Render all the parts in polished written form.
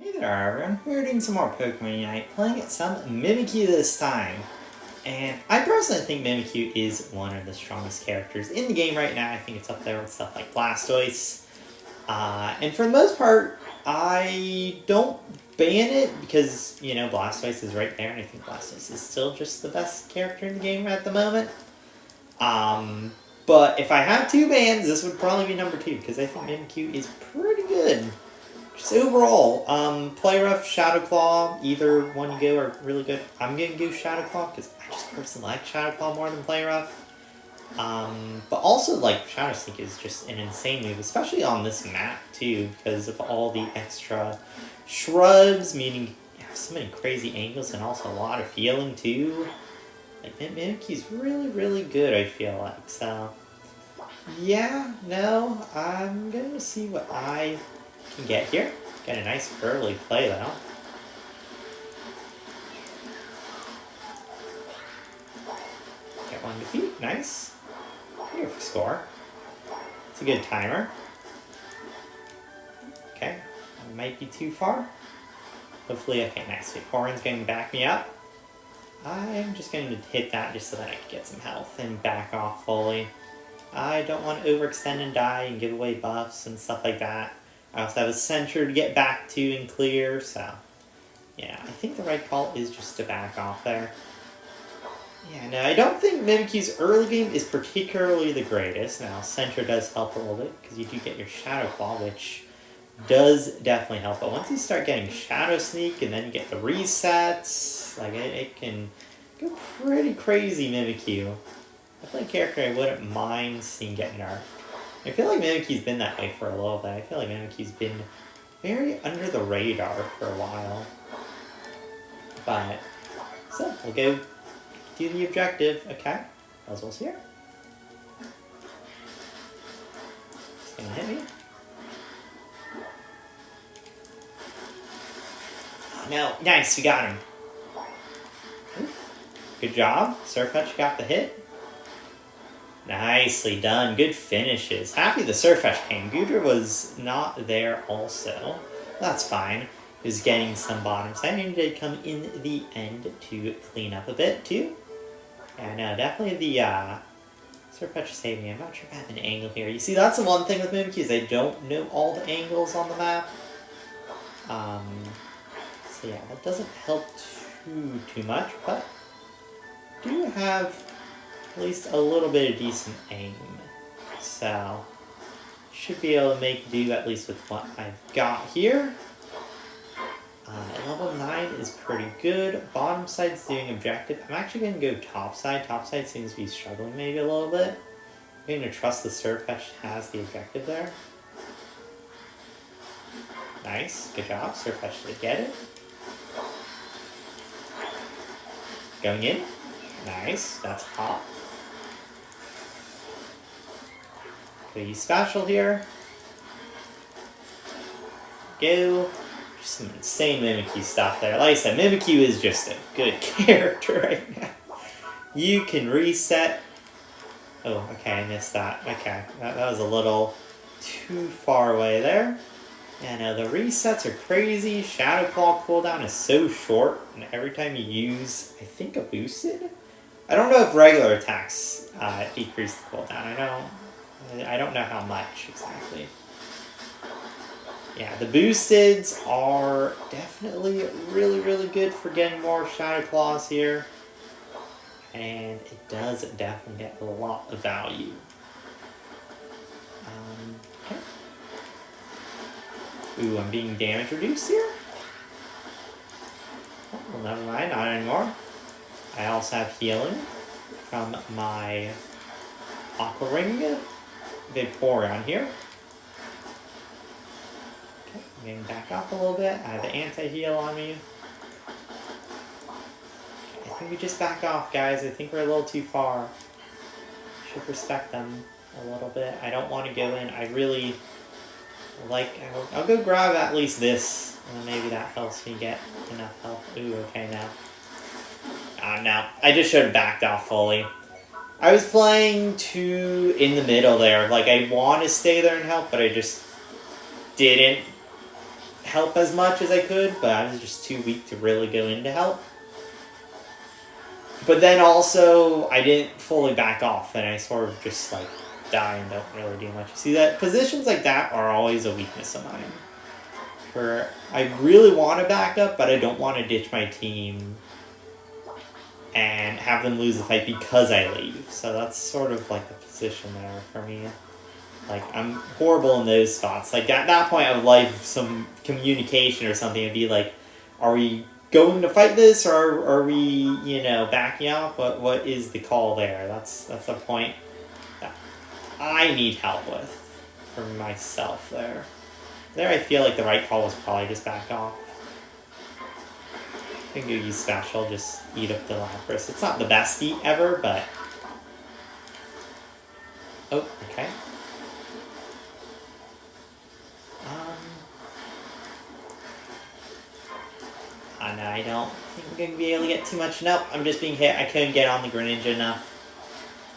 Hey there everyone, we're doing some more Pokemon Unite, playing some Mimikyu this time. And I personally think Mimikyu is one of the strongest characters in the game right now. I think it's up there with stuff like Blastoise. And for the most part, I don't ban it because, you know, Blastoise is right there, and I think Blastoise is still just the best character in the game at the moment. But if I had two bans, this would probably be number 2, because I think Mimikyu is pretty good. Just overall, Play Rough, Shadow Claw, either one you go are really good. I'm going to go Shadow Claw because I just personally like Shadow Claw more than Play Rough. But also, like, Shadow Sneak is just an insane move, especially on this map, too, because of all the extra shrubs, meaning you have so many crazy angles and also a lot of healing, too. Like, Mimikyu's really, really good, I feel like, so... Yeah, no, I'm going to see what I can get here. Get a nice early play though. Get one defeat, nice. Beautiful score. It's a good timer. Okay, might be too far. Hopefully, okay, nice. Vaporeon's going to back me up. I'm just going to hit that just so that I can get some health and back off fully. I don't want to overextend and die and give away buffs and stuff like that. I also have a center to get back to and clear, so... Yeah, I think the right call is just to back off there. Yeah, no, I don't think Mimikyu's early game is particularly the greatest. Now, center does help a little bit, because you do get your Shadow Claw, which does definitely help. But once you start getting Shadow Sneak, and then you get the resets, like, it can go pretty crazy, Mimikyu. Definitely a character I wouldn't mind seeing get nerfed. I feel like Mimikyu's been that way for a little bit. I feel like Mimikyu's been very under the radar for a while. But, so, we'll go do the objective. Okay, Buzzwell's here. He's gonna hit me. Oh no, nice, we got him. Ooh. Good job, Surfetch got the hit. Nicely done. Good finishes. Happy the Surfetch came. Gudra was not there also. That's fine. He was getting some bottom side. He did come in the end to clean up a bit too. Yeah, no, definitely the Surfetch saved me. I'm not sure if I have an angle here. You see, that's the one thing with Mimikyu is they don't know all the angles on the map. So yeah, that doesn't help too much, but do have at least a little bit of decent aim. So, should be able to make do at least with what I've got here. Level 9 is pretty good. Bottom side's doing objective. I'm actually going to go top side. Top side seems to be struggling maybe a little bit. I'm going to trust the Surfetch has the objective there. Nice. Good job. Surfetch did get it. Going in. Nice. That's pop. Pretty special here. Go. Just some insane Mimikyu stuff there. Like I said, Mimikyu is just a good character right now. You can reset. Oh, okay, I missed that. Okay, that was a little too far away there. And the resets are crazy. Shadow Claw cooldown is so short, and every time you use, I think, a boosted? I don't know if regular attacks decrease the cooldown. I don't know how much exactly. Yeah, the boosteds are definitely really, really good for getting more Shadow Claws here. And it does definitely get a lot of value. Okay. Ooh, I'm being damage reduced here? Oh, well, never mind, not anymore. I also have healing from my Aqua Ring Vaporeon here. Okay, I'm getting back up a little bit. I have the anti-heal on me. Okay, I think we just back off, guys. I think we're a little too far. Should respect them a little bit. I don't want to go in. I really like... I'll go grab at least this. And maybe that helps me get enough health. Ooh, okay, now. No. I just should have backed off fully. I was playing in the middle there. Like, I want to stay there and help, but I just didn't help as much as I could, but I was just too weak to really go into help. But then also, I didn't fully back off, and I sort of just, like, die and don't really do much. You see that? Positions like that are always a weakness of mine. Where I really want to back up, but I don't want to ditch my team and have them lose the fight because I leave. So that's sort of like the position there for me. Like, I'm horrible in those spots. Like, at that point of life, some communication or something would be like, are we going to fight this, or are we, you know, backing off? What is the call there? That's the point that I need help with for myself there. There I feel like the right call was probably just back off. I think use special, just eat up the Lapras. It's not the best eat ever, but... Oh, okay. No, I don't think I'm going to be able to get too much. Nope, I'm just being hit. I couldn't get on the Greninja enough.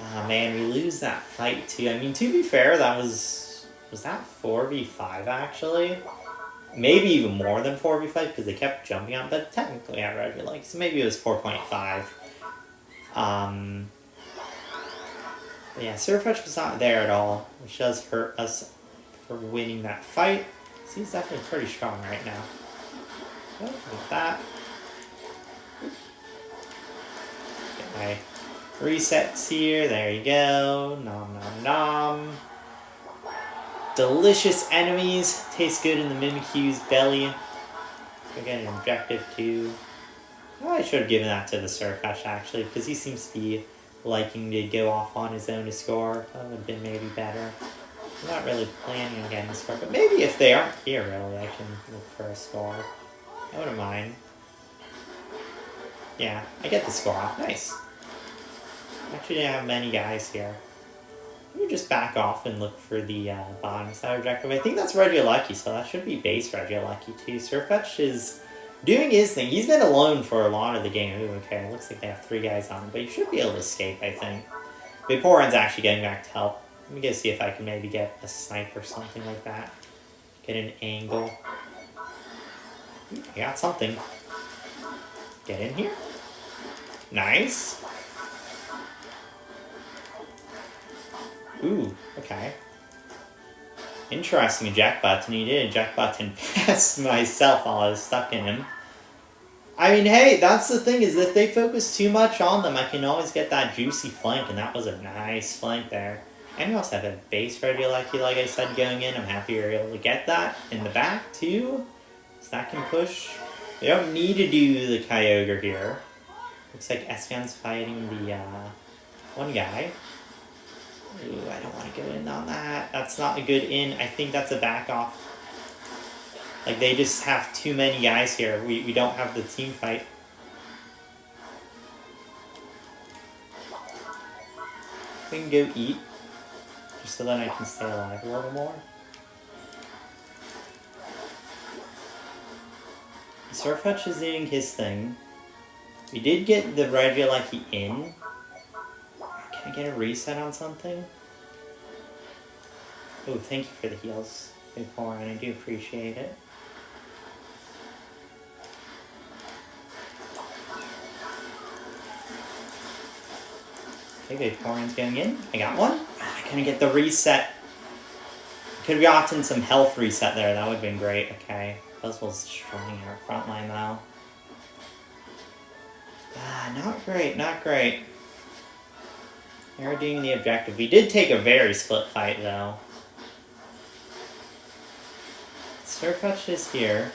Oh man, we lose that fight too. I mean, to be fair, that was that 4v5 actually? Maybe even more than 4v5 because they kept jumping on, but technically I read it like, so maybe it was 4.5. But yeah, Surfetch was not there at all, which does hurt us for winning that fight. So he's definitely pretty strong right now. Oh, like that. Get my resets here. There you go. Nom nom nom. Delicious enemies. Tastes good in the Mimikyu's belly. We're getting an objective too. Oh, I should have given that to the Surfetch actually, because he seems to be liking to go off on his own to score. That would have been maybe better. I'm not really planning on getting a score, but maybe if they aren't here really, I can look for a score. I wouldn't mind. Yeah, I get the score off. Nice. Actually didn't have many guys here. Let me just back off and look for the bottom side objective. I think that's Regieleki, so that should be base Regieleki too. Surfetch is doing his thing. He's been alone for a lot of the game. Ooh, okay, it looks like they have 3 guys on him, but he should be able to escape, I think. Vaporeon's actually getting back to help. Let me go see if I can maybe get a snipe or something like that. Get an angle. I got something. Get in here. Nice. Ooh, okay. Interesting eject button. He did eject button past myself while I was stuck in him. I mean, hey, that's the thing, is if they focus too much on them, I can always get that juicy flank, and that was a nice flank there. And we also have a base Regieleki, like I said, going in. I'm happy we were able to get that in the back, too. So that can push. They don't need to do the Kyogre here. Looks like Espeon's fighting the one guy. Ooh, I don't want to go in on that. That's not a good in. I think that's a back off. Like, they just have too many guys here. We don't have the team fight. We can go eat. Just so that I can stay alive a little more. Surfetch is doing his thing. We did get the Regieleki in. Can I get a reset on something? Oh, thank you for the heals, Vaporeon. I do appreciate it. Okay, Vaporeon's going in. I got one. I couldn't get the reset. Could have gotten some health reset there. That would have been great. Okay. Buzzwell's destroying our front line now. Not great, not great. They're doing the objective. We did take a very split fight, though. Surfetch is here.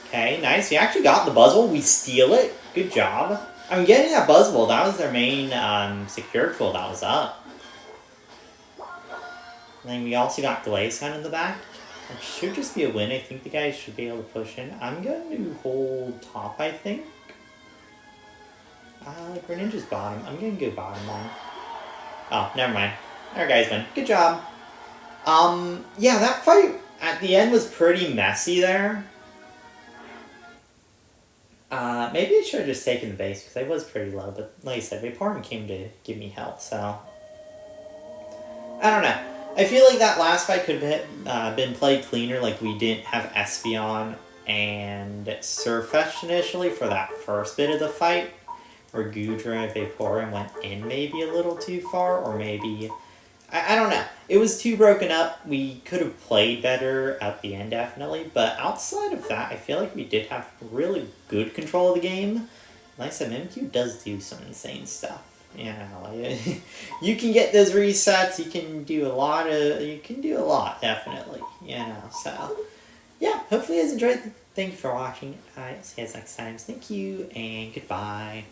Okay, nice. We actually got the Buzzwell. We steal it. Good job. I'm getting that Buzzwell. That was their main secure tool that was up. And then we also got Glaceon in the back. It should just be a win. I think the guys should be able to push in. I'm going to hold top, I think. Greninja's bottom. I'm going to go bottom one. Oh, never mind. Our guys win. Good job. Yeah, that fight at the end was pretty messy there. Maybe I should have just taken the base because I was pretty low. But like I said, Vaporeon came to give me health, so... I don't know. I feel like that last fight could have been played cleaner, like we didn't have Espeon and Surfetch initially for that first bit of the fight, or Goodra and Vaporeon went in maybe a little too far, or maybe... I don't know. It was too broken up. We could have played better at the end, definitely, but outside of that, I feel like we did have really good control of the game. Like I said, Mimikyu does do some insane stuff. You know, you can get those resets. You can do a lot. Definitely. You know, so yeah. Hopefully, you guys enjoyed. Thank you for watching. Alright, see you guys next time. Thank you and goodbye.